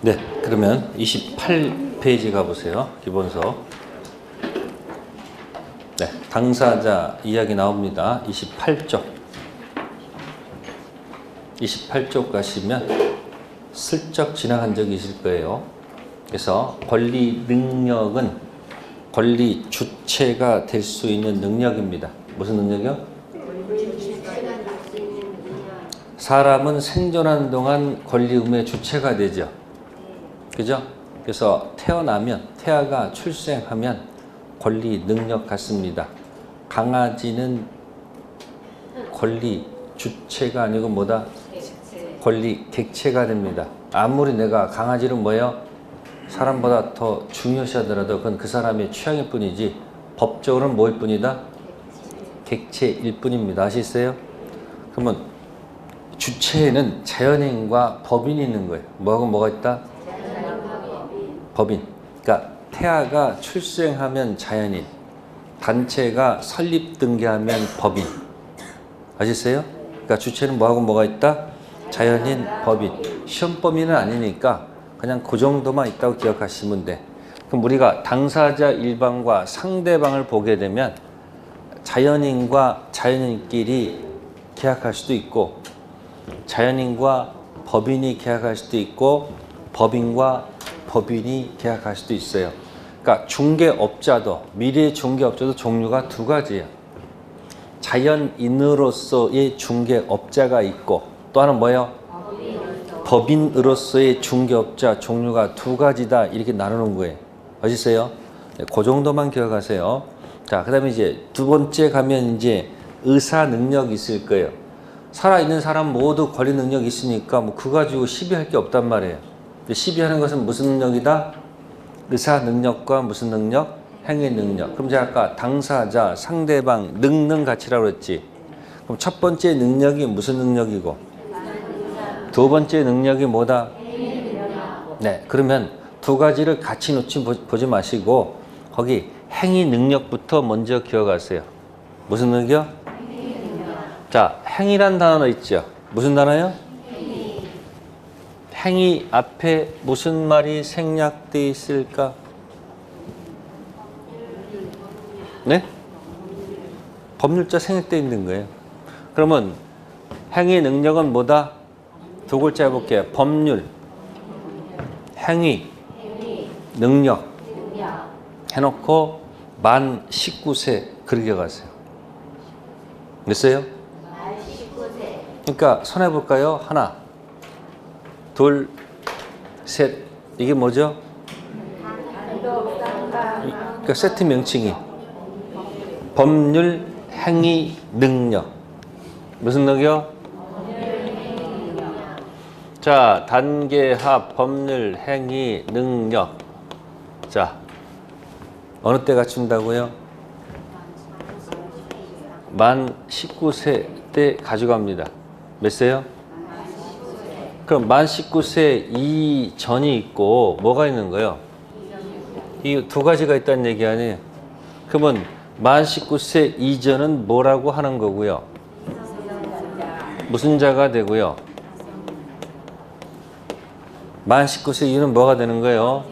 네, 그러면 28페이지 가보세요. 기본서. 네, 당사자 이야기 나옵니다. 28쪽. 28쪽 가시면 슬쩍 지나간 적이 있을 거예요. 그래서 권리 능력은 권리 주체가 될 수 있는 능력입니다. 무슨 능력이요? 사람은 생존하는 동안 권리의무의 주체가 되죠. 그죠? 그래서 태어나면, 태아가 출생하면 권리 능력 같습니다. 강아지는 권리 주체가 아니고 뭐다? 권리 객체가 됩니다. 아무리 내가 강아지를 뭐예요? 사람보다 더 중요시하더라도 그건 그 사람의 취향일 뿐이지 법적으로는 뭐일 뿐이다? 객체일 뿐입니다. 아시겠어요? 그러면 주체에는 자연인과 법인이 있는 거예요. 뭐하고 뭐가 있다? 법인. 그러니까 태아가 출생하면 자연인, 단체가 설립 등기하면 법인. 아시겠어요? 그러니까 주체는 뭐하고 뭐가 있다? 자연인, 법인. 시험 범위는 아니니까 그냥 그 정도만 있다고 기억하시면 돼. 그럼 우리가 당사자 일방과 상대방을 보게 되면 자연인과 자연인끼리 계약할 수도 있고, 자연인과 법인이 계약할 수도 있고, 법인과 법인이 계약할 수도 있어요. 그러니까 중개업자도, 미래 중개업자도 종류가 두 가지예요. 자연인으로서의 중개업자가 있고, 또 하나는 뭐예요? 법인으로서의 중개업자 종류가 두 가지다, 이렇게 나누는 거예요. 아시겠어요? 네, 그 정도만 기억하세요. 자, 그 다음에 이제 두 번째 가면 이제 의사 능력이 있을 거예요. 살아있는 사람 모두 권리 능력이 있으니까 뭐 그거 가지고 시비할 게 없단 말이에요. 시비하는 것은 무슨 능력이다? 의사 능력과 무슨 능력? 행위 능력. 그럼 제가 아까 당사자, 상대방, 능능 가치라고 그랬지. 그럼 첫 번째 능력이 무슨 능력이고, 두 번째 능력이 뭐다? 네, 그러면 두 가지를 같이 놓지 보지 마시고 거기 행위 능력부터 먼저 기억하세요. 무슨 능력이요? 자, 행위란 단어 있죠. 무슨 단어요? 행위 앞에 무슨 말이 생략되어 있을까? 네? 법률자 생략되어 있는 거예요. 그러면 행위 능력은 뭐다? 두 글자 해볼게요. 법률, 행위, 능력 해놓고 만 19세 그렇게 가세요. 됐어요? 그러니까 손해볼까요? 하나, 둘, 셋. 이게 뭐죠? 그러니까 세트 명칭이 법률, 행위, 능력. 무슨 능력이요? 자, 단계합, 법률, 행위, 능력. 자, 어느 때 갖춘다고요? 만 19세 때 가져갑니다. 몇 세요? 그럼 만 19세 이전이 있고 뭐가 있는 거예요? 이 두 가지가 있다는 얘기 아니에요? 그러면 만 19세 이전은 뭐라고 하는 거고요? 무슨 자가 되고요? 만 19세 이후는 뭐가 되는 거예요?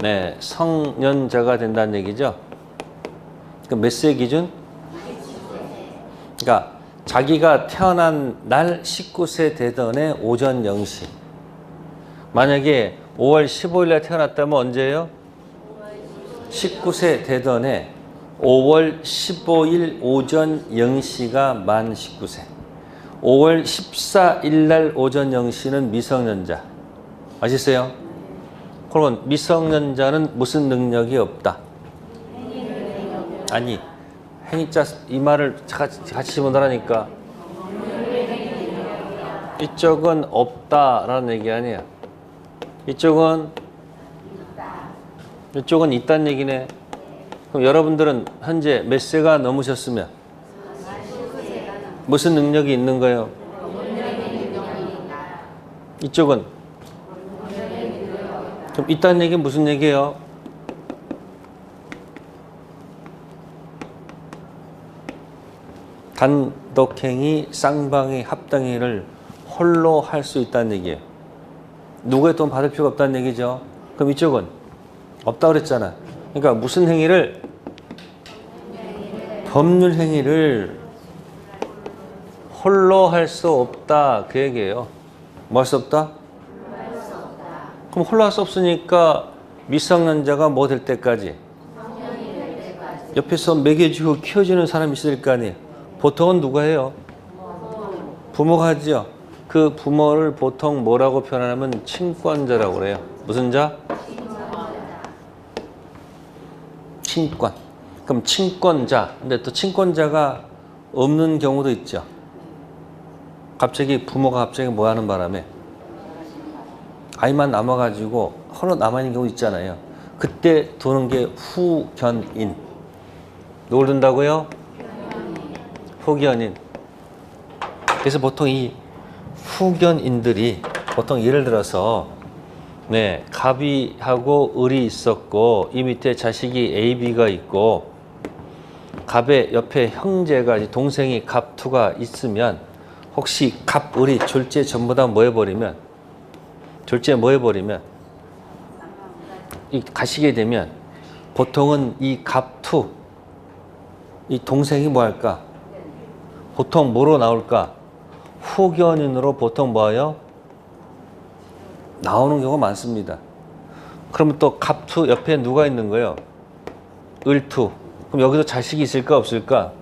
네, 성년자가 된다는 얘기죠. 그럼 몇 세 기준? 그러니까 자기가 태어난 날 19세 되던 해 오전 0시. 만약에 5월 15일에 태어났다면 언제예요? 19세 되던 해 5월 15일 오전 0시가 만 19세. 5월 14일 날 오전 0시는 미성년자. 아시겠어요? 그러면 미성년자는 무슨 능력이 없다? 아니, 행위자 이 말을 같이 본다라니까. 이쪽은 없다라는 얘기 아니야. 이쪽은 있다는 얘기네. 그럼 여러분들은 현재 몇 세가 넘으셨으면 무슨 능력이 있는 거예요? 이쪽은 그럼 있다는 얘기는 무슨 얘기예요? 단독행위, 쌍방위, 합당행위를 홀로 할 수 있다는 얘기예요. 누구의 도움 받을 필요가 없다는 얘기죠. 그럼 이쪽은 없다 그랬잖아. 그러니까 무슨 행위를? 법률 행위를 홀로 할 수 없다 그 얘기예요. 뭐 할 수 없다? 그럼 홀로 할 수 없으니까 미성년자가 뭐 될 때까지? 옆에서 먹여주고 키워주는 사람이 있을 거 아니에요. 보통은 누가 해요? 부모가 하죠. 그 부모를 보통 뭐라고 표현하면 친권자라고 그래요. 무슨 자? 친권. 그럼 친권자. 근데 또 친권자가 없는 경우도 있죠. 갑자기 부모가 갑자기 뭐 하는 바람에 아이만 남아가지고 홀로 남아있는 경우 있잖아요. 그때 두는 게 후견인. 누굴 둔다고요? 후견인. 그래서 보통 이 후견인들이 보통 예를 들어서 네, 갑이하고 을이 있었고 이 밑에 자식이 A, B가 있고 갑의 옆에 형제가 동생이 갑2가 있으면 혹시 갑, 을이 졸제 전부 다 뭐 해버리면 졸제 뭐 해버리면 이 가시게 되면 보통은 이 갑2 이 동생이 뭐 할까? 보통 뭐로 나올까? 후견인으로 보통 뭐예요? 나오는 경우가 많습니다. 그러면 또 갑2 옆에 누가 있는 거예요? 을투. 그럼 여기서 자식이 있을까 없을까?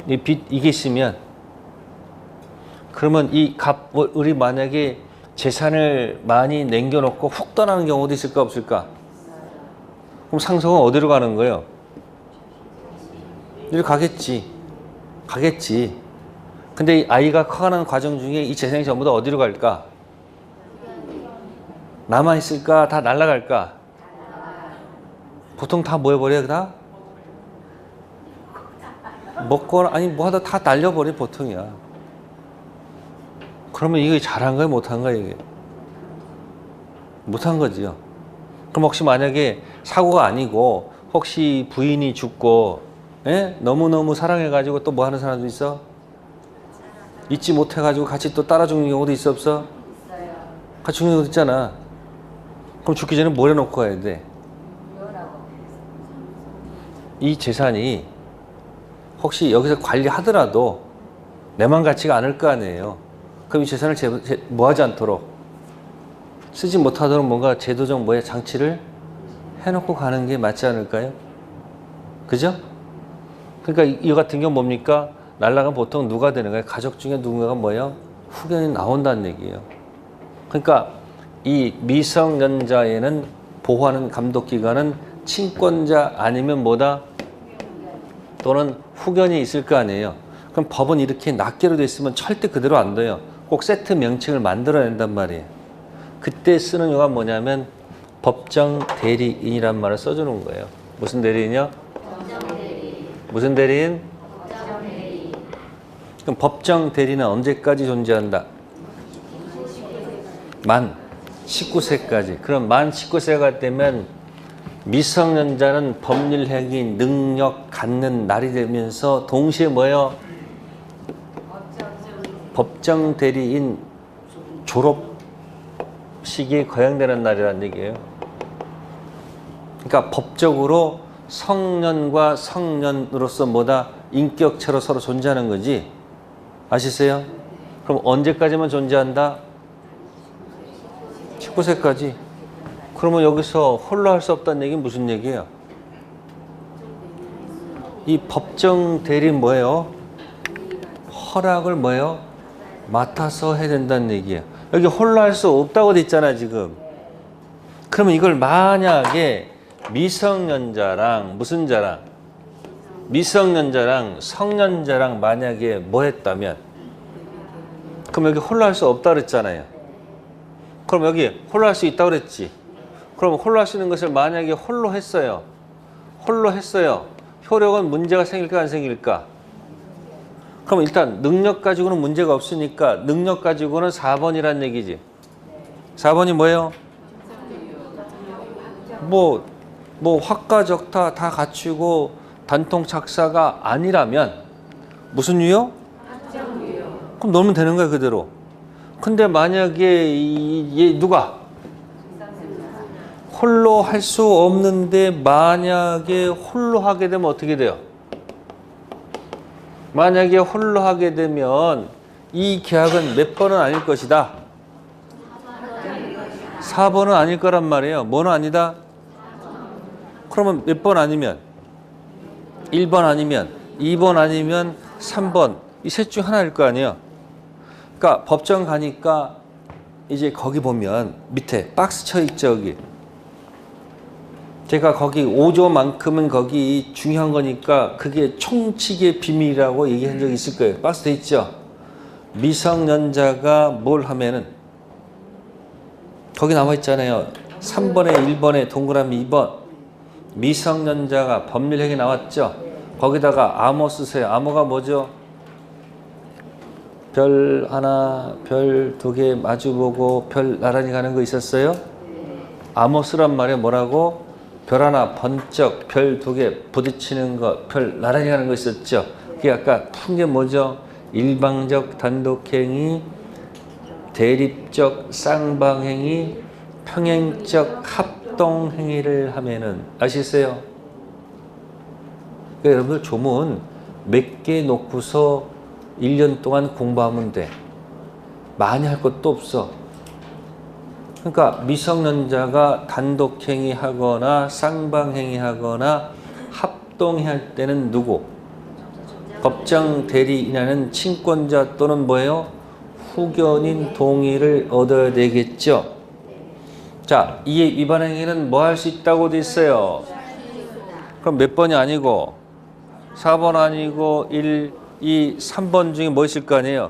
이게 있으면 그러면 이 갑, 을이 만약에 재산을 많이 남겨놓고 훅 떠나는 경우도 있을까 없을까? 그럼 상속은 어디로 가는 거예요? 이리 가겠지. 가겠지. 근데 이 아이가 커가는 과정 중에 이 재산이 전부 다 어디로 갈까? 남아있을까? 다 날아갈까? 보통 다 모여버려, 다? 먹거나, 아니, 뭐 하다 다 날려버려, 보통이야. 그러면 이게 잘한 거야, 못한 거야, 이게? 못한 거지요. 그럼 혹시 만약에 사고가 아니고, 혹시 부인이 죽고, 예? 너무너무 사랑해가지고 또 뭐 하는 사람도 있어? 잊지 못해가지고 같이 또 따라 죽는 경우도 있어, 없어? 같이 죽는 경우도 있잖아. 그럼 죽기 전에 뭘 해놓고 가야 돼? 이 재산이 혹시 여기서 관리하더라도 내만 같지가 않을 거 아니에요. 그럼 이 재산을 뭐 하지 않도록 쓰지 못하도록 뭔가 제도적 뭐야 장치를 해놓고 가는 게 맞지 않을까요? 그죠? 그러니까 이 같은 경우 뭡니까? 날라가면 보통 누가 되는 거예요? 가족 중에 누군가가 뭐예요? 후견이 나온다는 얘기예요. 그러니까 이 미성년자에는 보호하는 감독기관은 친권자 아니면 뭐다? 또는 후견이 있을 거 아니에요. 그럼 법은 이렇게 낱개로 돼 있으면 절대 그대로 안 돼요. 꼭 세트 명칭을 만들어낸단 말이에요. 그때 쓰는 용어가 뭐냐면 법정 대리인이란 말을 써주는 거예요. 무슨 대리인이요? 무슨 대리인? 그럼 법정 대리는 언제까지 존재한다? 만 19세까지. 그럼 만 19세가 되면 미성년자는 법률 행위 능력 갖는 날이 되면서 동시에 뭐예요? 법정 대리인 졸업식이 거행되는 날이라는 얘기예요. 그러니까 법적으로 성년과 성년으로서 뭐다? 인격체로 서로 존재하는 거지. 아시세요? 그럼 언제까지만 존재한다? 19세까지. 그러면 여기서 홀로 할 수 없다는 얘기는 무슨 얘기예요? 이 법정 대리인 뭐예요? 허락을 뭐예요? 맡아서 해야 된다는 얘기예요. 여기 홀로 할 수 없다고 돼 있잖아 지금. 그러면 이걸 만약에 미성년자랑 무슨 자랑? 미성년자랑 성년자랑 만약에 뭐 했다면 그럼 여기 홀로 할 수 없다 그랬잖아요. 그럼 여기 홀로 할 수 있다고 그랬지. 그럼 홀로 할 수 있는 것을 만약에 홀로 했어요. 홀로 했어요. 효력은 문제가 생길까 안 생길까? 그럼 일단 능력 가지고는 문제가 없으니까 능력 가지고는 4번이란 얘기지. 4번이 뭐예요? 뭐 확가적타 다 갖추고 단통 착사가 아니라면 무슨 유효? 그럼 넣으면 되는 거야 그대로. 근데 만약에 얘 누가 홀로 할 수 없는데 만약에 홀로 하게 되면 어떻게 돼요? 만약에 홀로 하게 되면 이 계약은 몇 번은 아닐 것이다. 4번은 아닐 거란 말이에요. 뭐는 아니다? 그러면 몇 번 아니면? 1번 아니면 2번 아니면 3번. 이 셋 중 하나일 거 아니에요. 그러니까 법정 가니까 이제 거기 보면 밑에 박스 쳐 있죠, 여기. 제가 거기 5조만큼은 거기 중요한 거니까 그게 총칙의 비밀이라고 얘기한 적이 있을 거예요. 박스 돼 있죠? 미성년자가 뭘 하면은 거기 나와 있잖아요. 3번에 1번에 동그라미 2번. 미성년자가 법률행위 나왔죠? 거기다가 암호 쓰세요. 암호가 뭐죠? 별 하나, 별 두 개 마주보고 별 나란히 가는 거 있었어요? 암호 쓰란 말이에요. 뭐라고? 별 하나 번쩍, 별 두 개 부딪히는 거, 별 나란히 가는 거 있었죠? 그게 아까 푼 게 뭐죠? 일방적 단독행위, 대립적 쌍방행위, 평행적 합동행위를 하면은 아시겠어요? 그러니까 여러분들 조문 몇 개 놓고서 1년 동안 공부하면 돼. 많이 할 것도 없어. 그러니까 미성년자가 단독행위 하거나 쌍방행위 하거나 합동할 때는 누구? 법정 대리인하는 친권자 또는 뭐예요? 후견인 동의를 얻어야 되겠죠. 자, 이에 위반 행위는 뭐 할 수 있다고 돼 있어요? 그럼 몇 번이 아니고 4번 아니고 1, 2, 3번 중에 뭐 있을 거 아니에요?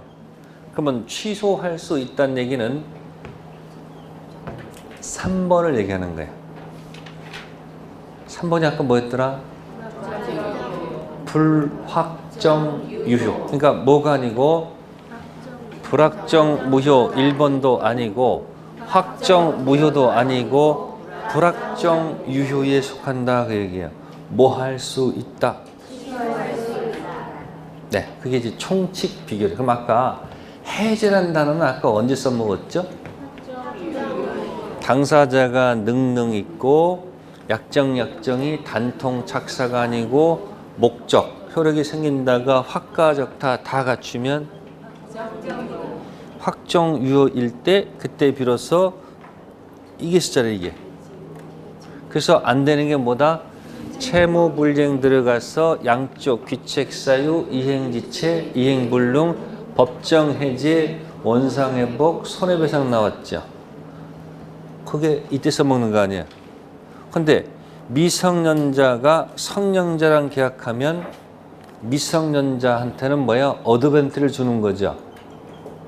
그러면 취소할 수 있다는 얘기는 3번을 얘기하는 거예요. 3번이 아까 뭐였더라? 불확정 유효. 그러니까 뭐가 아니고 불확정 무효 1번도 아니고 확정 무효도 아니고 불확정 유효에 속한다 그 얘기예요. 뭐 할 수 있다. 네, 그게 이제 총칙 비교래요. 그럼 아까 해제라는 단어는 아까 언제 써먹었죠? 당사자가 능능 있고 약정이 단통 착사가 아니고 목적, 효력이 생긴다가 확가적다 다 갖추면 확정 유효일 때 그때 비로소 이게 숫자래 이게. 그래서 안 되는 게 뭐다? 채무불이행 들어가서 양쪽 귀책사유, 이행지체, 이행불능, 법정해제, 원상회복, 손해배상 나왔죠. 그게 이때 써먹는 거 아니에요. 근데 미성년자가 성년자랑 계약하면 미성년자한테는 뭐야? 어드밴티를 주는 거죠.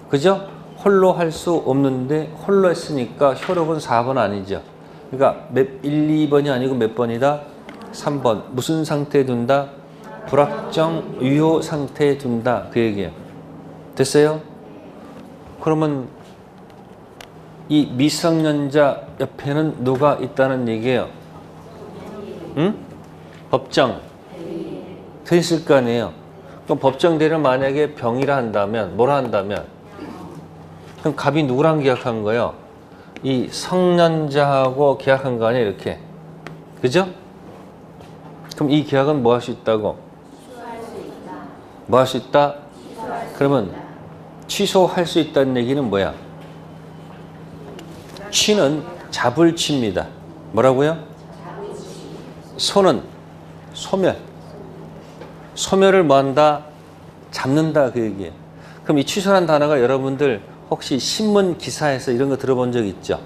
그죠? 홀로 할 수 없는데 홀로 했으니까 효력은 4번 아니죠. 그러니까 1, 2번이 아니고 몇 번이다? 3번. 무슨 상태에 둔다? 불확정 유효 상태에 둔다. 그 얘기예요. 됐어요? 그러면 이 미성년자 옆에는 누가 있다는 얘기예요? 응? 법정. 돼 있을 거 아니에요. 그럼 법정 대리는 만약에 병이라 한다면, 뭐라 한다면, 그럼 갑이 누구랑 계약한 거예요? 이 성년자하고 계약한 거 아니에요, 이렇게. 그죠? 그럼 이 계약은 뭐 할 수 있다고? 뭐 할 수 있다? 그러면 취소할 수 있다는 얘기는 뭐야? 취는 잡을 취입니다. 뭐라고요? 소는 소멸. 소멸을 뭐 한다? 잡는다 그 얘기예요. 그럼 이 취소란 단어가 여러분들 혹시 신문 기사에서 이런 거 들어본 적 있죠?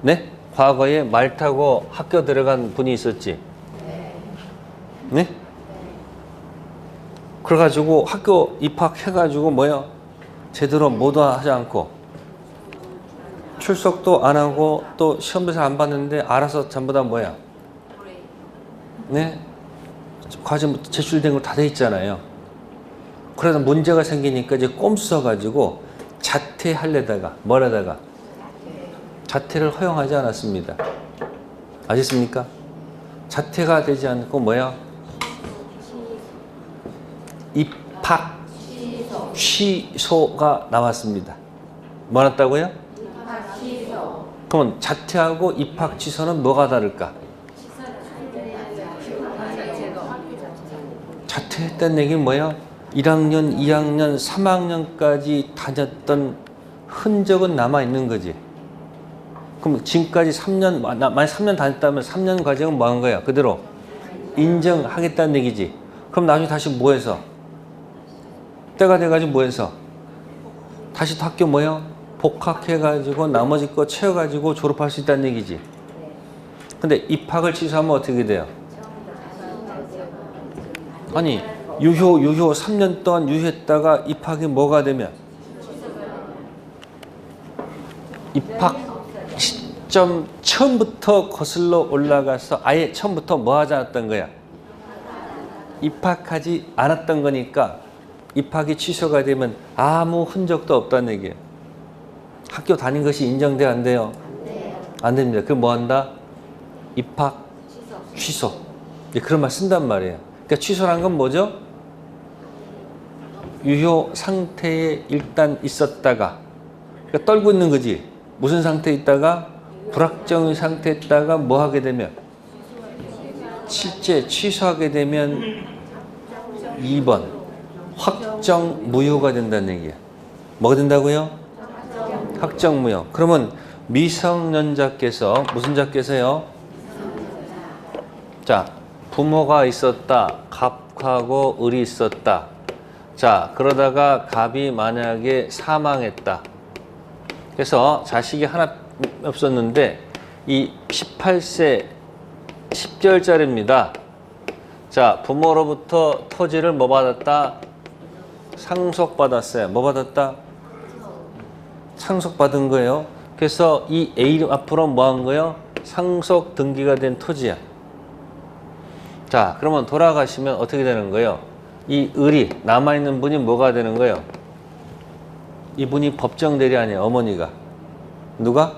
네? 과거에 말 타고 학교 들어간 분이 있었지? 네? 그래가지고 학교 입학해가지고 뭐야? 제대로 모두 하지 않고 출석도 안 하고 또 시험에서 안 봤는데 알아서 전부 다 뭐야? 네? 과정 제출된 거 다 돼 있잖아요. 그래서 문제가 생기니까 이제 꼼수 써가지고 자퇴하려다가 뭐라다가 자퇴를 허용하지 않았습니다. 아셨습니까? 자퇴가 되지 않고 뭐야? 입학 취소가 나왔습니다. 뭐 났다고요? 그러면 자퇴하고 입학 취소는 뭐가 다를까? 자퇴했다는 얘기는 뭐예요? 1학년, 2학년, 3학년까지 다녔던 흔적은 남아있는 거지. 그럼 지금까지 3년, 만약 3년 다녔다면 3년 과정은 뭐 한 거야? 그대로 인정하겠다는 얘기지. 그럼 나중에 다시 뭐 해서? 때가 돼가지고 뭐 해서? 다시 또 학교 뭐예요? 복학해가지고 나머지 거 채워가지고 졸업할 수 있다는 얘기지. 근데 입학을 취소하면 어떻게 돼요? 아니, 유효 3년 동안 유효했다가 입학이 뭐가 되면? 입학 시점 처음부터 거슬러 올라가서 아예 처음부터 뭐 하지 않았던 거야? 입학하지 않았던 거니까 입학이 취소가 되면 아무 흔적도 없다는 얘기예요. 학교 다닌 것이 인정돼 안 돼요? 안 됩니다. 그럼 뭐 한다? 입학 취소. 그런 말 쓴단 말이에요. 그러니까 취소란 건 뭐죠? 유효 상태에 일단 있었다가 그러니까 떨고 있는 거지. 무슨 상태에 있다가 불확정 상태에 있다가 뭐 하게 되면 실제 취소하게 되면 2번 확정 무효가 된다는 얘기야. 뭐가 된다고요? 확정 무효. 그러면 미성년자께서 무슨 자께서요? 자, 부모가 있었다. 갑하고 을이 있었다. 자, 그러다가 갑이 만약에 사망했다. 그래서 자식이 하나 없었는데 이 18세 10개월짜리입니다. 자, 부모로부터 토지를 뭐 받았다? 상속받았어요. 뭐 받았다? 상속받은 거예요. 그래서 이 A 앞으로 뭐 한 거예요? 상속 등기가 된 토지야. 자, 그러면 돌아가시면 어떻게 되는 거예요? 이 을이 남아있는 분이 뭐가 되는 거예요? 이분이 법정 대리 아니에요, 어머니가. 누가?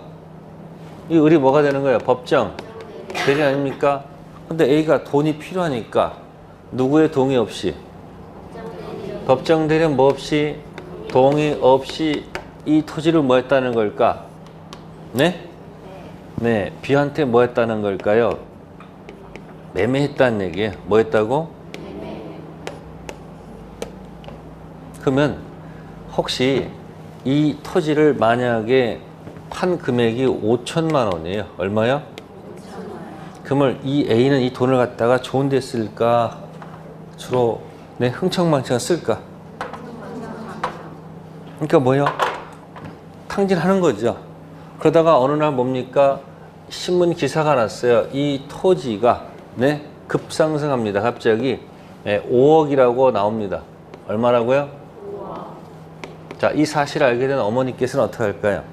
이 을이 뭐가 되는 거예요? 법정 대리 아닙니까? 근데 A가 돈이 필요하니까 누구의 동의 없이? 법정 대리는 뭐 없이? 동의 없이 이 토지를 뭐 했다는 걸까? 네? 네, B한테 뭐 했다는 걸까요? 매매했다는 얘기예요. 뭐 했다고? 그러면 혹시 이 토지를 만약에 판 금액이 5천만 원이에요. 얼마요? 그러면 이 A는 이 돈을 갖다가 좋은 데 쓸까? 주로 네, 흥청망청 쓸까? 그러니까 뭐예요? 탕진하는 거죠. 그러다가 어느 날 뭡니까? 신문 기사가 났어요. 이 토지가 네, 급상승합니다. 갑자기 5억이라고 나옵니다. 얼마라고요? 자, 이 사실을 알게 된 어머니께서는 어떻게 할까요?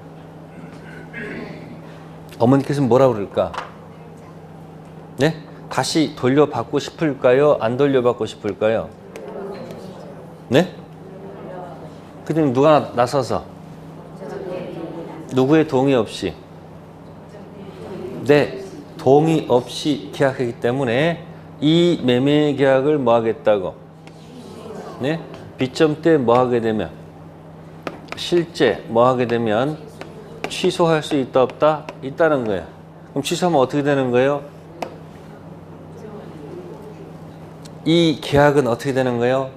어머니께서는 뭐라고 그럴까? 네? 다시 돌려받고 싶을까요? 안 돌려받고 싶을까요? 네? 그냥 누가 나서서? 누구의 동의 없이? 네, 동의 없이 계약하기 때문에 이 매매 계약을 뭐 하겠다고? 네? 비점 때 뭐 하게 되면? 실제 뭐 하게 되면 취소할 수 있다 없다? 있다는 거예요. 그럼 취소하면 어떻게 되는 거예요? 이 계약은 어떻게 되는 거예요?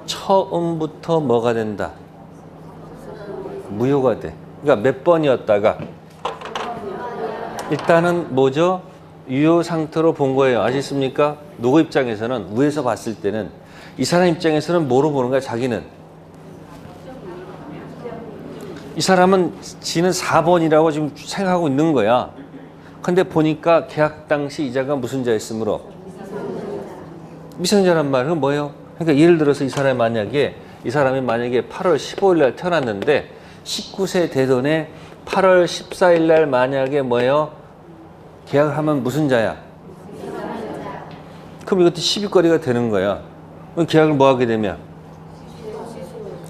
처음부터 뭐가 된다? 무효가 돼. 그러니까 몇 번이었다가 일단은 뭐죠? 유효 상태로 본 거예요. 아시겠습니까? 누구 입장에서는 위에서 봤을 때는 이 사람 입장에서는 뭐로 보는 거야? 자기는 이 사람은 지는 4번이라고 지금 생각하고 있는 거야. 근데 보니까 계약 당시 이자가 무슨 자였으므로 미성년자란 말은 뭐예요? 그러니까 예를 들어서 이 사람이 만약에 8월 15일 날 태어났는데 19세 되던에 8월 14일 날 만약에 뭐예요? 계약을 하면 무슨 자야? 그럼 이것도 시비거리가 되는 거야. 그럼 계약을 뭐 하게 되면?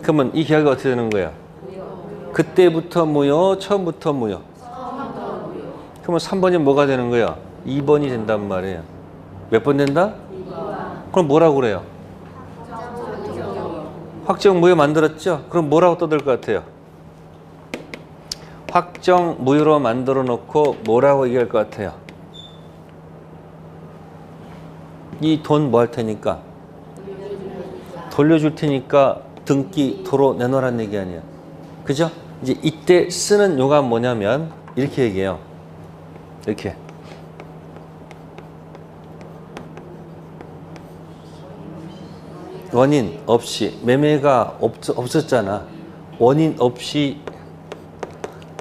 그러면 이 계약이 어떻게 되는 거야? 그때부터 무효, 처음부터 무효. 그러면 3번이 뭐가 되는 거야? 2번이 된단 말이에요. 몇 번 된다? 그럼 뭐라고 그래요? 확정 무효 만들었죠? 그럼 뭐라고 떠들 것 같아요? 확정 무효로 만들어 놓고 뭐라고 얘기할 것 같아요? 이 돈 뭐 할 테니까? 돌려줄 테니까 등기 도로 내놓으란 얘기 아니야. 그죠? 이제 이때 쓰는 요가 뭐냐면 이렇게 얘기해요. 이렇게. 원인 없이 매매가 없었잖아. 원인 없이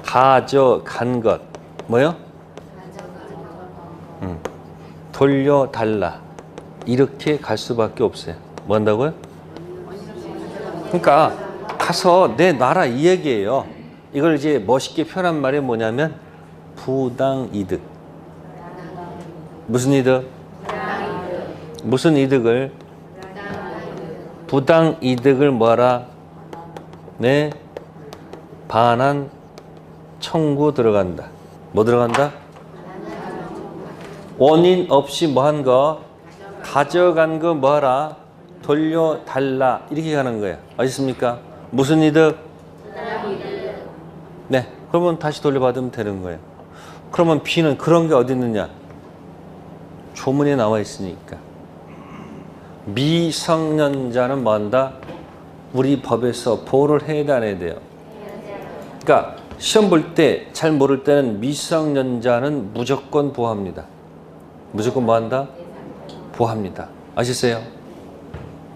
가져간 것 뭐요? 돌려달라. 이렇게 갈 수밖에 없어요. 뭐 한다고요? 그러니까 가서 내놔라 이 얘기예요. 이걸 이제 멋있게 표현한 말이 뭐냐면 부당이득. 무슨 이득? 무슨 이득을? 부당이득을 뭐하라? 네, 반환 청구 들어간다. 뭐 들어간다? 원인 없이 뭐 한 거? 가져간 거 뭐하라? 돌려달라. 이렇게 가는 거예요. 아시습니까? 무슨 이득? 네, 그러면 다시 돌려받으면 되는 거예요. 그러면 B는 그런 게 어디 있느냐? 조문에 나와 있으니까. 미성년자는 뭐 한다? 우리 법에서 보호를 해야 돼, 안 해야 돼요? 그러니까 시험 볼 때 잘 모를 때는 미성년자는 무조건 보호합니다. 무조건 뭐 한다? 보호합니다. 아시세요?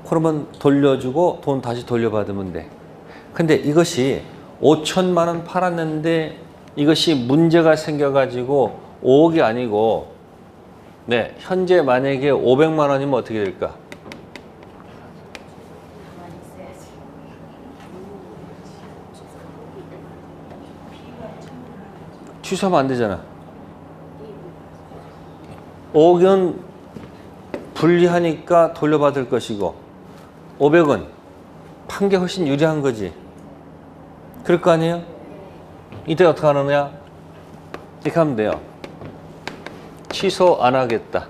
그러면 돌려주고 돈 다시 돌려받으면 돼. 근데 이것이 5천만 원 팔았는데 이것이 문제가 생겨가지고 5억이 아니고 네, 현재 만약에 500만 원이면 어떻게 될까? 취소하면 안 되잖아. 5억은 불리하니까 돌려받을 것이고 500은 판 게 훨씬 유리한 거지. 그럴 거 아니에요? 이때 어떻게 하느냐? 이렇게 하면 돼요. 취소 안 하겠다.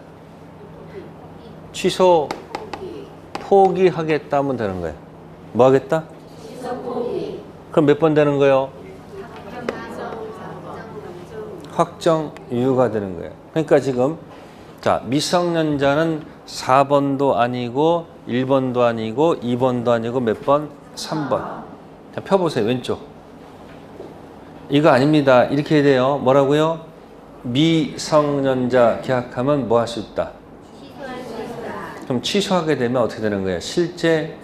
취소 포기하겠다 하면 되는 거예요. 뭐 하겠다? 취소 포기. 그럼 몇 번 되는 거예요? 확정 유효가 되는 거예요. 그러니까 지금 자, 미성년자는 4번도 아니고 1번도 아니고 2번도 아니고 몇 번? 3번. 자, 펴보세요. 왼쪽. 이거 아닙니다. 이렇게 해야 돼요. 뭐라고요? 미성년자 계약하면 뭐 할 수 있다? 취소할 수 있다. 그럼 취소하게 되면 어떻게 되는 거예요? 실제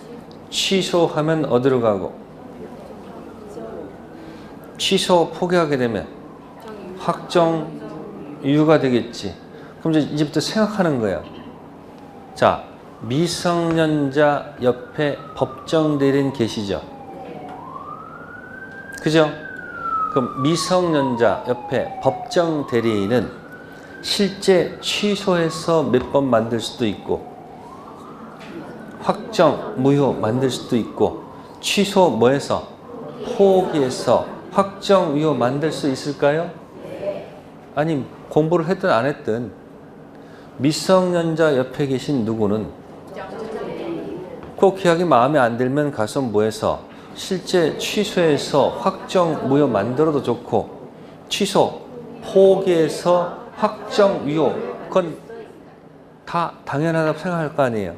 취소하면 어디로 가고? 취소 포기하게 되면 확정 유효가 되겠지. 그럼 이제부터 생각하는 거예요. 자, 미성년자 옆에 법정 대리인 계시죠? 그죠? 그럼 미성년자 옆에 법정 대리인은 실제 취소해서 몇 번 만들 수도 있고 확정 무효 만들 수도 있고 취소 뭐해서 포기해서 확정 무효 만들 수 있을까요? 아니 공부를 했든 안 했든 미성년자 옆에 계신 누구는 그 계약이 마음에 안 들면 가서 뭐해서 실제 취소해서 확정 무효 만들어도 좋고 취소 포기해서 확정 무효 그건 다 당연하다고 생각할 거 아니에요.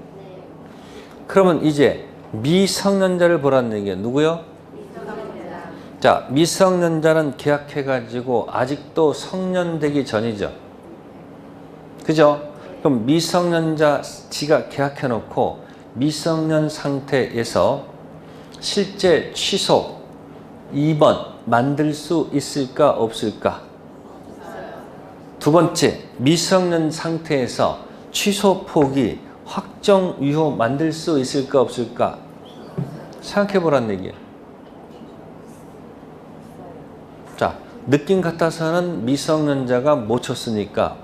그러면 이제 미성년자를 보라는 얘기예요. 누구요? 자, 미성년자는 계약해가지고 아직도 성년되기 전이죠. 그죠? 그럼 미성년자 지가 계약해놓고 미성년 상태에서 실제 취소 2번 만들 수 있을까 없을까? 두 번째, 미성년 상태에서 취소 포기 확정 유효 만들 수 있을까 없을까? 생각해보라는 얘기예요. 자, 느낌 같아서는 미성년자가 못 쳤으니까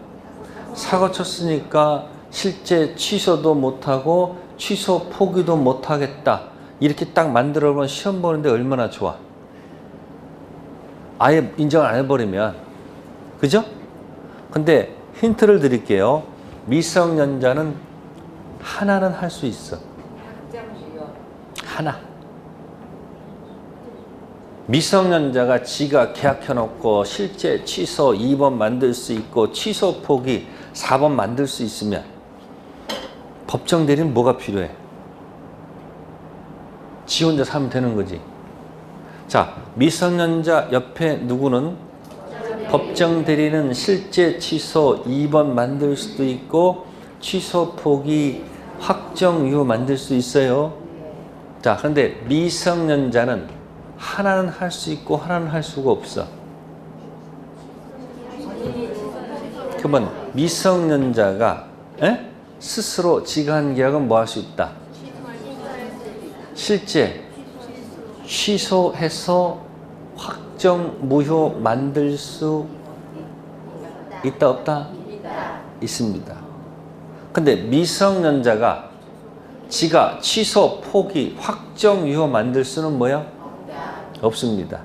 사고 쳤으니까 실제 취소도 못하고 취소 포기도 못하겠다. 이렇게 딱 만들어보면 시험 보는데 얼마나 좋아. 아예 인정을 안 해버리면. 그죠? 근데 힌트를 드릴게요. 미성년자는 하나는 할 수 있어. 하나. 미성년자가 지가 계약해놓고 실제 취소 2번 만들 수 있고 취소 포기 4번 만들 수 있으면 법정 대리는 뭐가 필요해? 지 혼자 사면 되는 거지. 자, 미성년자 옆에 누구는 법정 대리는 실제 취소 2번 만들 수도 있고 취소 포기 확정 이후 만들 수 있어요. 자, 그런데 미성년자는 하나는 할 수 있고 하나는 할 수가 없어. 그러면 미성년자가 스스로 지가 한 계약은 뭐 할 수 있다? 실제 취소해서 확정 무효 만들 수 있다 없다? 있습니다. 근데 미성년자가 지가 취소 포기 확정 유효 만들 수는 뭐야? 없습니다.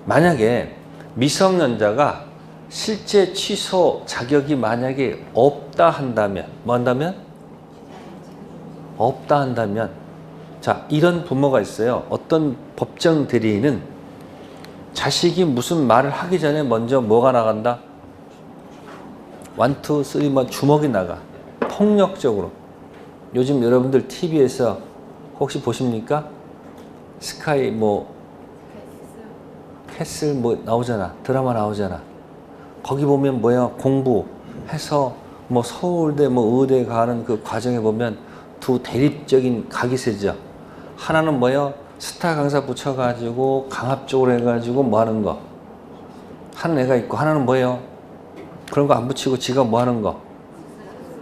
만약에 미성년자가 실제 취소 자격이 만약에 없다 한다면 뭐 한다면? 없다 한다면 자, 이런 부모가 있어요. 어떤 법정 대리인은 자식이 무슨 말을 하기 전에 먼저 뭐가 나간다? 1, 2, 3 뭐 주먹이 나가. 폭력적으로. 요즘 여러분들 TV에서 혹시 보십니까? 스카이 뭐 캐슬 뭐 나오잖아. 드라마 나오잖아. 거기 보면 뭐야? 공부해서 뭐 서울대 뭐 의대 가는 그 과정에 보면 두 대립적인 각이 세죠. 하나는 뭐예요? 스타 강사 붙여가지고 강압적으로 해가지고 뭐 하는 거. 하는 애가 있고 하나는 뭐예요? 그런 거 안 붙이고 지가 뭐 하는 거.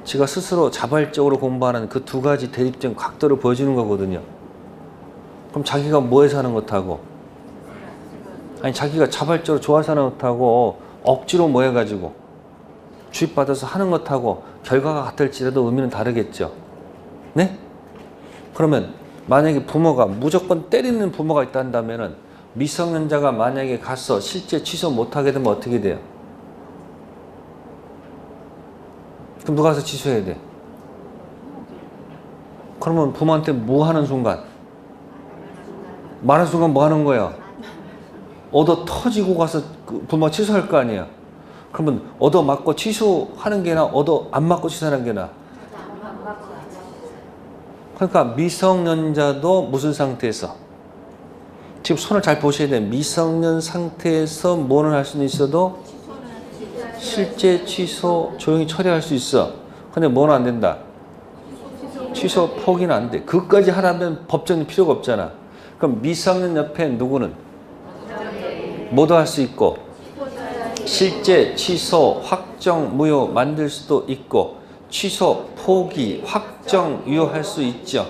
지가 스스로 자발적으로 공부하는 그 두 가지 대립적 각도를 보여주는 거거든요. 그럼 자기가 뭐 해서 하는 것하고 아니 자기가 자발적으로 좋아서 하는 것하고 억지로 뭐 해가지고 주입받아서 하는 것하고 결과가 같을지라도 의미는 다르겠죠. 네? 그러면 만약에 부모가 무조건 때리는 부모가 있다 한다면은 미성년자가 만약에 가서 실제 취소 못하게 되면 어떻게 돼요? 그럼 누가 가서 취소해야 돼? 그러면 부모한테 뭐 하는 순간? 말하는 순간 뭐 하는 거야? 얻어 터지고 가서 그 부모가 취소할 거 아니야? 그러면 얻어 맞고 취소하는 게 나아? 얻어 안 맞고 취소하는 게 나아? 그러니까 미성년자도 무슨 상태에서? 지금 손을 잘 보셔야 돼요. 미성년 상태에서 뭐는 할 수는 있어도 실제 취소 조용히 처리할 수 있어. 근데 뭐는 안 된다? 취소 포기는 안 돼. 그것까지 하라면 법정이 필요가 없잖아. 그럼 미성년 옆에 누구는? 뭐도 할 수 있고 실제 취소 확정 무효 만들 수도 있고 취소 포기 확정 유효할 수 있죠.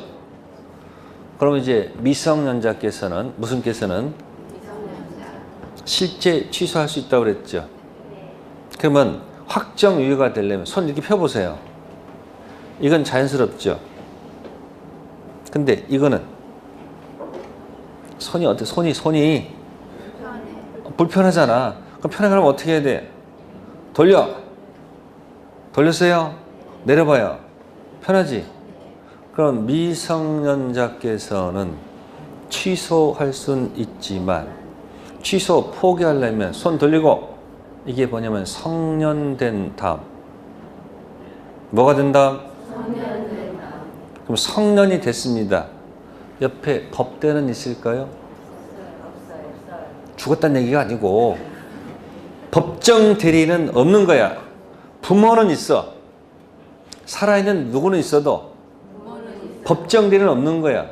그러면 이제 미성년자께서는 무슨 께서는 실제 취소할 수 있다고 그랬죠. 그러면 확정 유효가 되려면 손 이렇게 펴보세요. 이건 자연스럽죠. 근데 이거는 손이 어때? 손이 불편하잖아. 그럼 편하게 하면 어떻게 해야 돼? 돌렸어요? 내려봐요. 편하지? 그럼 미성년자께서는 취소할 수는 있지만 취소 포기하려면 손 돌리고 이게 뭐냐면 성년된 다음 뭐가 된 다음? 그럼 성년이 됐습니다. 옆에 법대는 있을까요? 죽었다는 얘기가 아니고 법정 대리는 없는 거야. 부모는 있어. 살아있는 누구는 있어도 법정 대리는 없는 거야.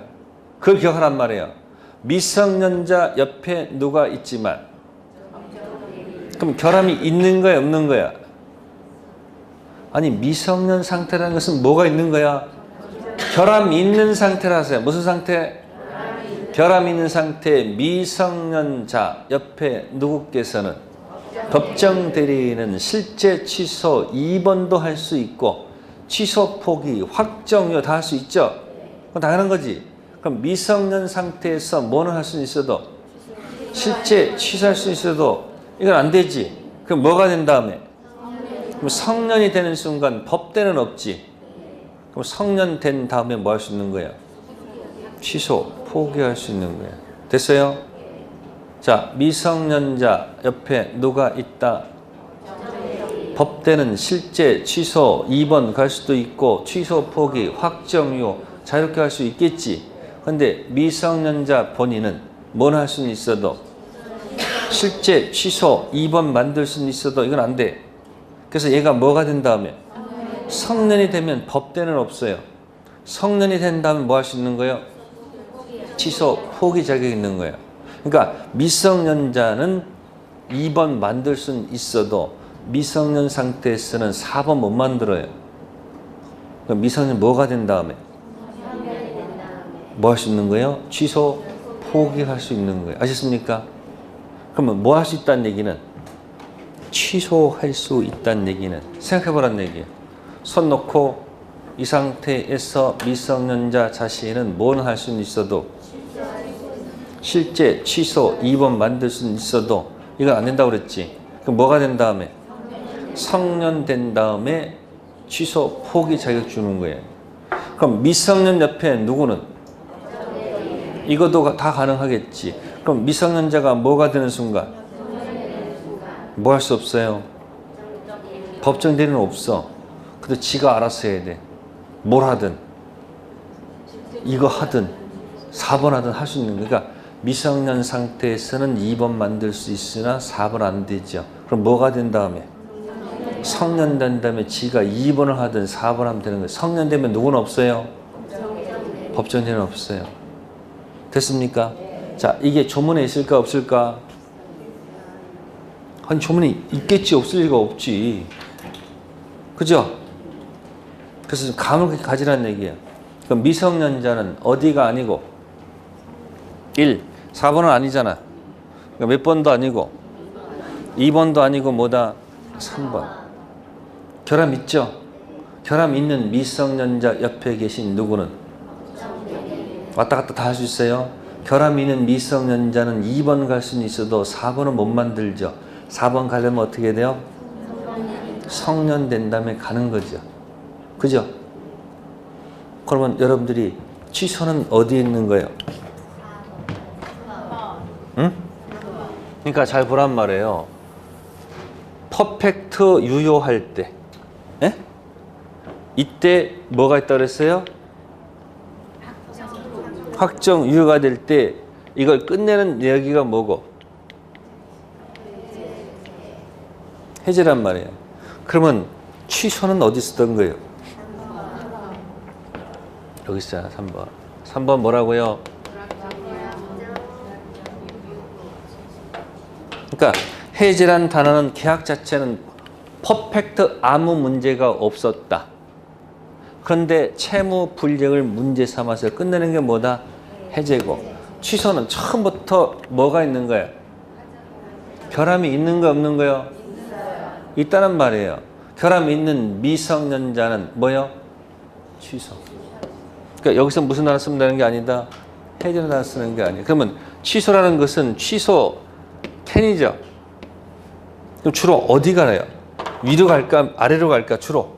그걸 기억하란 말이에요. 미성년자 옆에 누가 있지만 그럼 결함이 있는 거야 없는 거야? 아니 미성년 상태라는 것은 뭐가 있는 거야? 결함 있는 상태라서요. 무슨 상태? 결함 있는 상태 미성년자 옆에 누구께서는 법정 대리인은 실제 취소 2번도 할 수 있고 취소 포기 확정료 다 할 수 있죠. 그건 당연한 거지. 그럼 미성년 상태에서 뭐는 할 수 있어도 실제 취소할 수 있어도 이건 안 되지. 그럼 뭐가 된 다음에? 그럼 성년이 되는 순간 법대는 없지. 그럼 성년 된 다음에 뭐 할 수 있는 거야? 취소, 포기할 수 있는 거야. 됐어요? 자, 미성년자 옆에 누가 있다? 법대는 실제 취소 2번 갈 수도 있고 취소 포기, 확정유 자유롭게 할 수 있겠지. 근데 미성년자 본인은 뭘 할 수는 있어도 실제 취소 2번 만들 수는 있어도 이건 안 돼. 그래서 얘가 뭐가 된 다음에 성년이 되면 법대는 없어요. 성년이 된 다음에 뭐 할 수 있는 거예요? 취소 포기 자격이 있는 거예요. 그러니까 미성년자는 2번 만들 수는 있어도 미성년 상태에서는 4번 못 만들어요. 그럼 미성년 뭐가 된 다음에 뭐 할 수 있는 거예요? 취소 포기할 수 있는 거예요. 아셨습니까? 그러면 뭐 할 수 있다는 얘기는 취소할 수 있다는 얘기는 생각해 보라는 얘기예요. 손 놓고 이 상태에서 미성년자 자신은 뭘 할 수는 있어도 실제 취소 2번 만들 수는 있어도 이건 안 된다고 그랬지. 그럼 뭐가 된 다음에 성년 된 다음에 취소 포기 자격 주는 거예요. 그럼 미성년 옆에 누구는 이것도 다 가능하겠지. 그럼 미성년자가 뭐가 되는 순간 뭐 할 수 없어요. 법정 대리는 없어. 근데 지가 알아서 해야 돼. 뭘 하든 이거 하든 4번 하든 할 수 있는 거니까 미성년 상태에서는 2번 만들 수 있으나 4번 안 되죠. 그럼 뭐가 된 다음에 성년 된 다음에 지가 2번을 하든 4번 하면 되는 거예요. 성년 되면 누구는 없어요? 법정 대리는 없어요. 됐습니까? 자, 이게 조문에 있을까 없을까? 아니 조문에 있겠지 없을 리가 없지. 그죠? 그래서 감을 그렇게 가지라는 얘기예요. 그럼 미성년자는 어디가 아니고 1, 4번은 아니잖아. 그러니까 몇 번도 아니고 2번도 아니고 뭐다? 3번. 결함 있죠? 결함 있는 미성년자 옆에 계신 누구는 왔다 갔다 다 할 수 있어요? 결함 있는 미성년자는 2번 갈 수는 있어도 4번은 못 만들죠. 4번 가려면 어떻게 돼요? 성년 된 다음에 가는 거죠. 그죠? 그러면 여러분들이 취소는 어디에 있는 거예요? 응? 그러니까 잘 보란 말이에요. 퍼펙트 유효할 때, 에? 이때 뭐가 있다고 그랬어요? 확정 유효가 될 때 이걸 끝내는 여기가 뭐고? 해제란 말이에요. 그러면 취소는 어디 쓰던 거예요? 여기 있어요. 3번. 3번 뭐라고요? 그러니까 해제란 단어는 계약 자체는 퍼펙트 아무 문제가 없었다. 그런데 채무 불이익을 문제 삼아서 끝내는 게 뭐다? 해제고. 취소는 처음부터 뭐가 있는 거야? 결함이 있는 거 없는 거요? 있다는 말이에요. 결함이 있는 미성년자는 뭐요? 취소. 그러니까 여기서 무슨 단어 쓰면 되는 게 아니다. 해제라는 단어 쓰는 게 아니에요. 그러면 취소라는 것은 취소 캔이죠. 그럼 주로 어디 가나요? 위로 갈까 아래로 갈까? 주로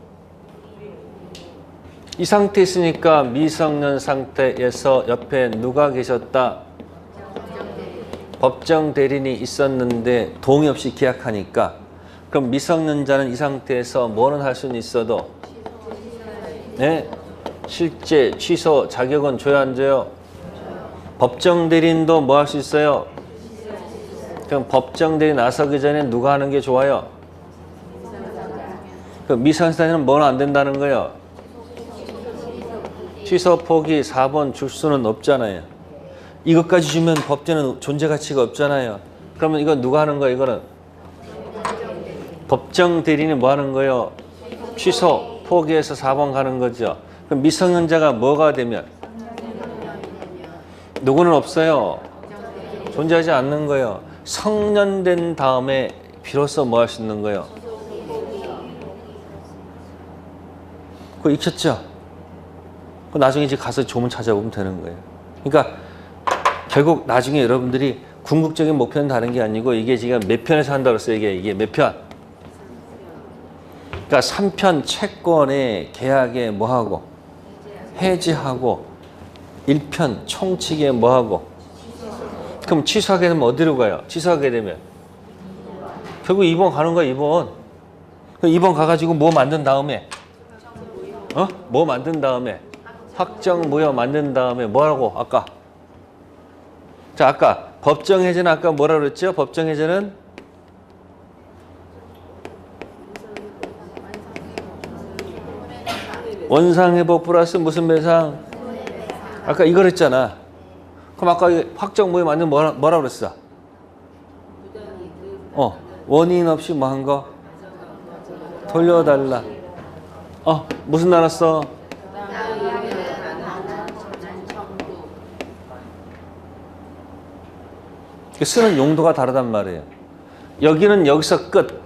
이 상태에 있으니까 미성년 상태에서 옆에 누가 계셨다? 법정 대리인이 있었는데 동의 없이 계약하니까 그럼 미성년자는 이 상태에서 뭐는 할 수는 있어도 네? 실제 취소 자격은 줘야 안 줘요? 법정 대리인도 뭐 할 수 있어요? 그럼 법정 대리인 나서기 전에 누가 하는 게 좋아요? 그 미성년자는 뭐는 안 된다는 거예요? 취소 포기 4번 줄 수는 없잖아요. 이것까지 주면 법대는 존재 가치가 없잖아요. 그러면 이건 누가 하는 거예요? 이거는 법정 대리인이 뭐 하는 거예요? 취소 포기해서 4번 가는 거죠. 그럼 미성년자가 뭐가 되면 누구는 없어요. 존재하지 않는 거예요. 성년된 다음에 비로소 뭐 할 수 있는 거예요? 그거 익혔죠? 나중에 이제 가서 조문 찾아보면 되는 거예요. 그러니까 결국 나중에 여러분들이 궁극적인 목표는 다른 게 아니고 이게 지금 몇 편에서 한다고 했어요. 이게 몇 편? 그러니까 3편 채권의 계약에 뭐하고 해지하고 1편 총칙에 뭐하고 그럼 취소하게 되면 어디로 가요? 취소하게 되면 결국 2번 가는 거야. 2번. 그럼 2번 가가지고 뭐 만든 다음에 뭐 만든 다음에 확정 무효 만든 다음에 뭐라고 아까 자 아까 법정 해제는 아까 뭐라 그랬죠? 법정 해제는 원상회복 플러스 무슨 배상? 아까 이거 그랬잖아. 그럼 아까 확정 무효 만든 뭐라 그랬어? 원인 없이 뭐 한 거? 돌려달라. 무슨 나눴어? 쓰는 용도가 다르단 말이에요. 여기는 여기서 끝.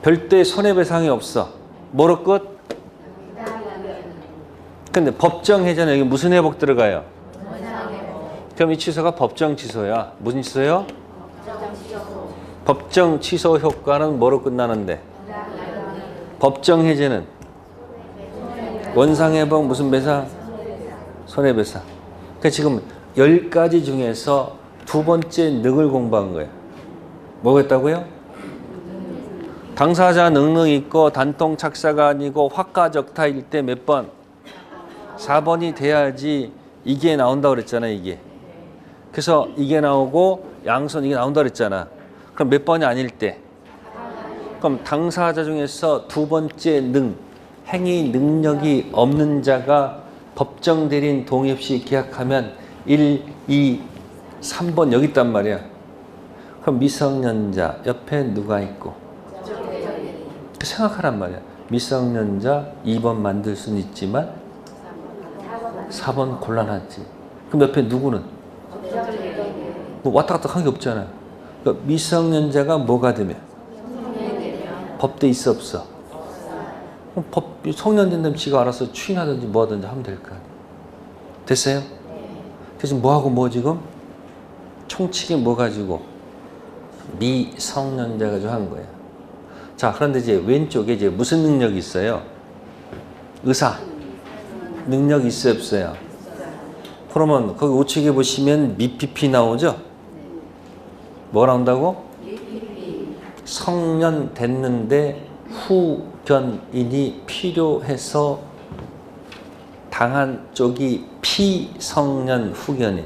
별도의 손해배상이 없어. 뭐로 끝? 근데 법정 해제는 여기 무슨 회복 들어가요? 그럼 이 취소가 법정 취소야. 무슨 취소요? 법정 취소 효과는 뭐로 끝나는데? 법정 해제는 원상회복 무슨 배상? 손해배상. 그러니까 지금 10가지 중에서 두 번째 능을 공부한 거예요. 뭐겠다고요? 당사자 능력 있고 단통 착사가 아니고 확가적타일 때 몇 번? 4번이 돼야지 이게 나온다고 그랬잖아요. 이게. 그래서 이게 나오고 양손 이게 나온다고 그랬잖아. 그럼 몇 번이 아닐 때? 그럼 당사자 중에서 두 번째 행위 능력이 없는 자가 법정 대리인 동의 없이 계약하면 1, 2, 3번 여기 있단 말이야. 그럼 미성년자 옆에 누가 있고? 생각하란 말이야. 미성년자 2번 만들 수는 있지만 4번 곤란하지. 그럼 옆에 누구는? 뭐 왔다 갔다 한 게 없잖아. 그러니까 미성년자가 뭐가 되면? 법대 있어 없어? 성년 된다면 지가 알아서 추인하든지 뭐 하든지 하면 될 거 아니야. 됐어요? 그래서 뭐하고 뭐 지금? 총칙이 뭐 가지고? 미성년자 가지고 한 거야. 자, 그런데 이제 왼쪽에 이제 무슨 능력이 있어요? 의사. 능력이 있어요, 없어요? 그러면 거기 우측에 보시면 미피피 나오죠? 뭐 나온다고? 성년 됐는데 후견인이 필요해서 당한 쪽이 피성년 후견인.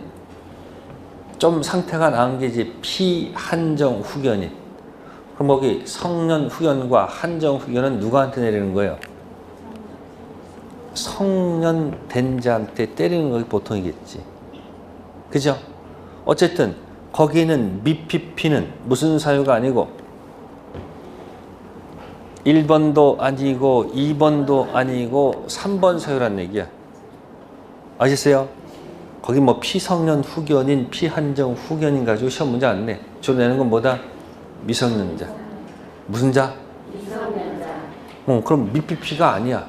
좀 상태가 나은 게 이제 피한정 후견인. 그럼 거기 성년 후견과 한정 후견은 누구한테 내리는 거예요? 성년 된 자한테 때리는 것이 보통이겠지. 그죠? 어쨌든 거기는 미피피는 무슨 사유가 아니고 1번도 아니고 2번도 아니고 3번 사유란 얘기야. 아셨어요? 거기 뭐 피성년 후견인, 피한정 후견인 가지고 시험 문제 안 내. 주로 내는 건 뭐다? 미성년자. 무슨 자? 미성년자. 그럼 미피피가 아니야.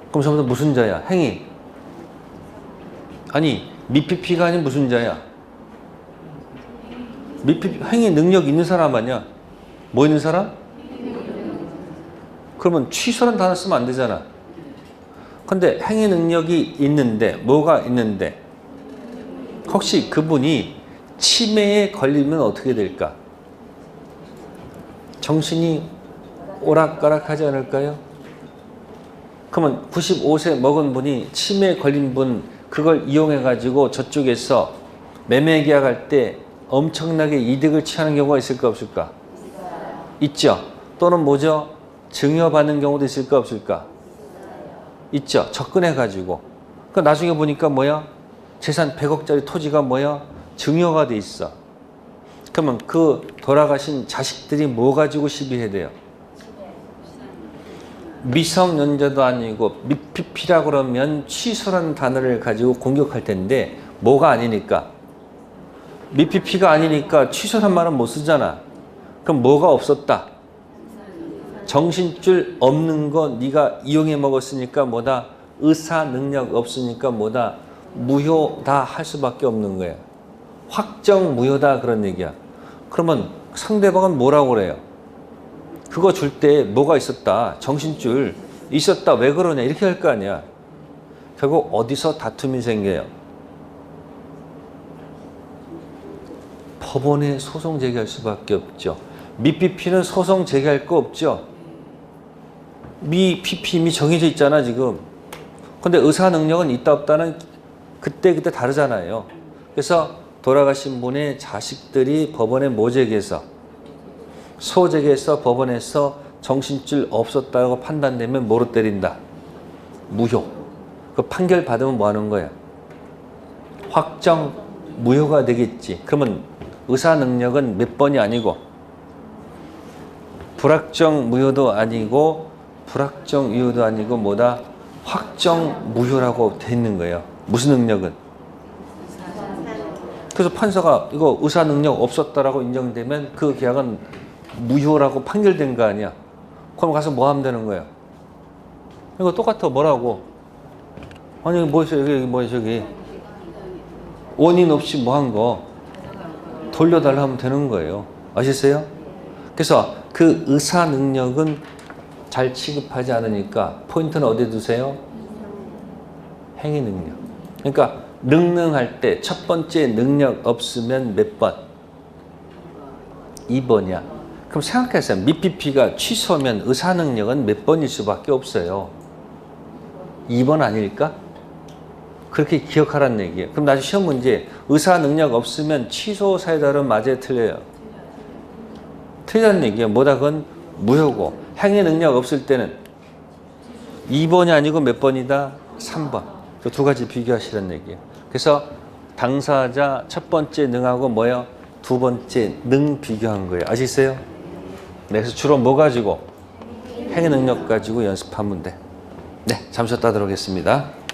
그럼 전부 다 무슨 자야? 행위. 아니, 미피피가 아닌 무슨 자야? 행위 능력 있는 사람 아니야? 뭐 있는 사람? 그러면 취소란 단어 쓰면 안 되잖아. 근데 행위 능력이 있는데, 뭐가 있는데, 혹시 그분이 치매에 걸리면 어떻게 될까? 정신이 오락가락하지 않을까요? 그러면 95세 먹은 분이 치매에 걸린 분, 그걸 이용해가지고 저쪽에서 매매 계약할 때 엄청나게 이득을 취하는 경우가 있을까 없을까? 있죠. 또는 뭐죠? 증여받는 경우도 있을까 없을까? 있죠. 접근해가지고. 그 나중에 보니까 뭐야? 재산 100억짜리 토지가 뭐야? 증여가 돼 있어. 그러면 그 돌아가신 자식들이 뭐 가지고 시비해야 돼요? 미성년자도 아니고 미피피라고 그러면 취소라는 단어를 가지고 공격할 텐데 뭐가 아니니까? 미피피가 아니니까 취소란 말은 못 쓰잖아. 그럼 뭐가 없었다? 정신줄 없는 거 네가 이용해 먹었으니까 뭐다? 의사 능력 없으니까 뭐다? 무효다 할 수밖에 없는 거야. 확정 무효다 그런 얘기야. 그러면 상대방은 뭐라고 그래요? 그거 줄 때 뭐가 있었다? 정신줄 있었다. 왜 그러냐? 이렇게 할 거 아니야. 결국 어디서 다툼이 생겨요? 법원에 소송 제기할 수밖에 없죠. 미PP는 소송 제기할 거 없죠. 미PP 이미 정해져 있잖아 지금. 근데 의사 능력은 있다 없다는 그때 다르잖아요. 그래서 돌아가신 분의 자식들이 법원에 모제기해서 소제기해서 법원에서 정신줄 없었다고 판단되면 뭐로 때린다? 무효. 그 판결 받으면 뭐 하는 거야? 확정 무효가 되겠지. 그러면 의사 능력은 몇 번이 아니고 불확정 무효도 아니고 불확정 유효도 아니고 뭐다? 확정 무효라고 돼 있는 거예요. 무슨 능력은? 그래서 판사가 이거 의사 능력 없었다라고 인정되면 그 계약은 무효라고 판결된 거 아니야. 그럼 가서 뭐 하면 되는 거야? 이거 똑같아. 뭐라고? 아니 저기 원인 없이 뭐 한 거 돌려달라 하면 되는 거예요. 아시겠어요? 그래서 그 의사 능력은 잘 취급하지 않으니까 포인트는 어디에 두세요? 행위 능력. 그러니까 능능할 때 첫 번째 능력 없으면 몇 번? 2번이야. 그럼 생각해보세요. 미PP가 취소하면 의사 능력은 몇 번일 수밖에 없어요. 2번 아닐까? 그렇게 기억하라는 얘기예요. 그럼 나중에 시험 문제 의사 능력 없으면 취소 사유다른 맞아요? 틀려요? 틀리다는 얘기예요. 뭐다? 그건 무효고 행위 능력 없을 때는 2번이 아니고 몇 번이다? 3번. 그 두 가지 비교하시라는 얘기예요. 그래서 당사자 첫 번째 능하고 뭐예요? 두 번째 능 비교한 거예요. 아시겠어요? 네, 그래서 주로 뭐 가지고? 행위 능력 가지고 연습하면 돼. 네, 잠시 쉬었다 들어오겠습니다.